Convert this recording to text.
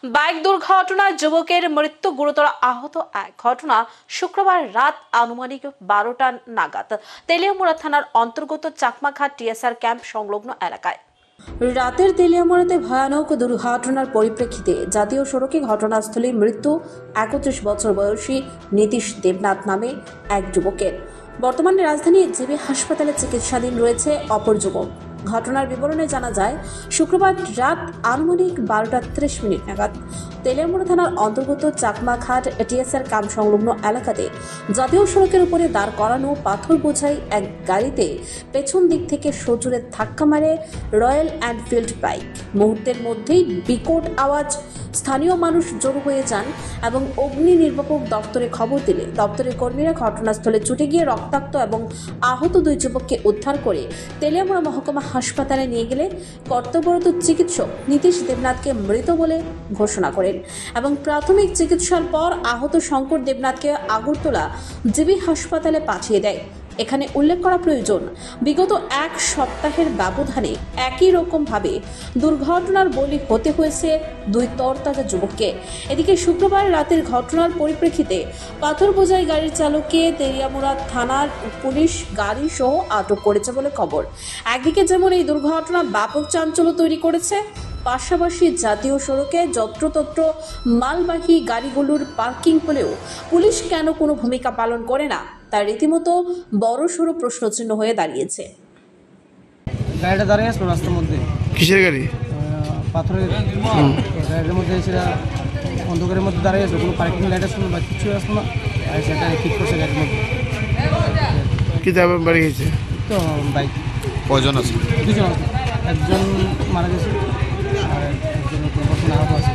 Bike দুর্ঘটনায় যুবকের মৃত্যু, গুরুতর আহত এক। ঘটনা শুক্রবার রাত আনুমানিক 12টা নাগাদ তেলিয়ামুড়া থানার অন্তর্গত চাকমাঘাট টিএসআর ক্যাম্প সংলগ্ন এলাকায়। রাতের তেলিয়ামুড়াতে ভয়ানক দুর্ঘটনার পরিপ্রেক্ষিতে জাতীয় সড়কে ঘটনাস্থলে মৃত্যু 31 বছর বয়সী নীতিশ দেবনাথ নামে এক যুবকের। বর্তমানে রাজধানী জিবি হাসপাতালে চিকিৎসাধীন রয়েছে অপর যুবক। ঘটনার বিবরণে জানা যায়, শুক্রবার রাত আনুমানিক 12টা 30 মিনিট নাগাদ তেলিয়ামুড়া থানার অন্তর্গত চাকমাঘাট টিএসআর ক্যাম্প সংলগ্ন এলাকাতে জাতীয় সড়কের উপরে দাঁড় করানো পাথর বোঝাই এক গাড়িতে পেছন দিক থেকে সজোরে ধাক্কা মারে রয়্যাল এনফিল্ড বাইক। মুহূর্তের মধ্যেই বিকট আওয়াজ, স্থানীয় মানুষ জড়ো হয়ে যান এবং অগ্নি নির্বাপক দপ্তরে খবর দিলে দপ্তরের কর্মীরা ঘটনাস্থলে ছুটে গিয়ে রক্তাক্ত এবং আহত দুই যুবককে উদ্ধার করে তেলিয়ামুড়া মহকুমা হাসপাতালে নিয়ে গেলে কর্তব্যরত চিকিৎসক নীতিশ দেবনাথকে মৃত বলে ঘোষণা করেন এবং প্রাথমিক চিকিৎসার পর আহত শঙ্কর দেবনাথকে আগরতলা জিবি হাসপাতালে পাঠিয়ে দেয়। এখানে উল্লেখ করা প্রয়োজন, বিগত এক সপ্তাহের ব্যবধানে একই রকম ভাবে দুর্ঘটনার বলি হতে হয়েছে দুই তরতাজা যুবককে। এদিকে শুক্রবার রাতের ঘটনার পরিপ্রেক্ষিতে পাথর বোঝাই গাড়ির চালককে তেলিয়ামুড়া থানার পুলিশ গাড়ি সহ আটক করেছে বলে খবর। একদিকে যেমন এই দুর্ঘটনা ব্যাপক চাঞ্চল্য তৈরি করেছে, পাশাপাশি জাতীয় সড়কে যত্রতত্র মালবাহী গাড়িগুলোর পার্কিং হলেও পুলিশ কেন কোনো ভূমিকা পালন করে না, তার রীতিমতো বড়সড় প্রশ্নচিহ্ন হয়ে দাঁড়িয়েছে। গাড়িটা দাঁড়িয়ে আসলো রাস্তার মধ্যে। কিসের গাড়ি? পাথরের গাড়ির মধ্যে সেটা অন্ধকারের মধ্যে দাঁড়িয়ে আসলো, কোনো পার্কিং লাইট আসলো বা কিছু আসলো না, আর সেটা ঠিক করছে গাড়ির মধ্যে। কি যাবে বাড়ি গেছে তো বাইক কয়জন আছে? দুজন আছে, একজন মারা গেছে আর একজন আহত আছে।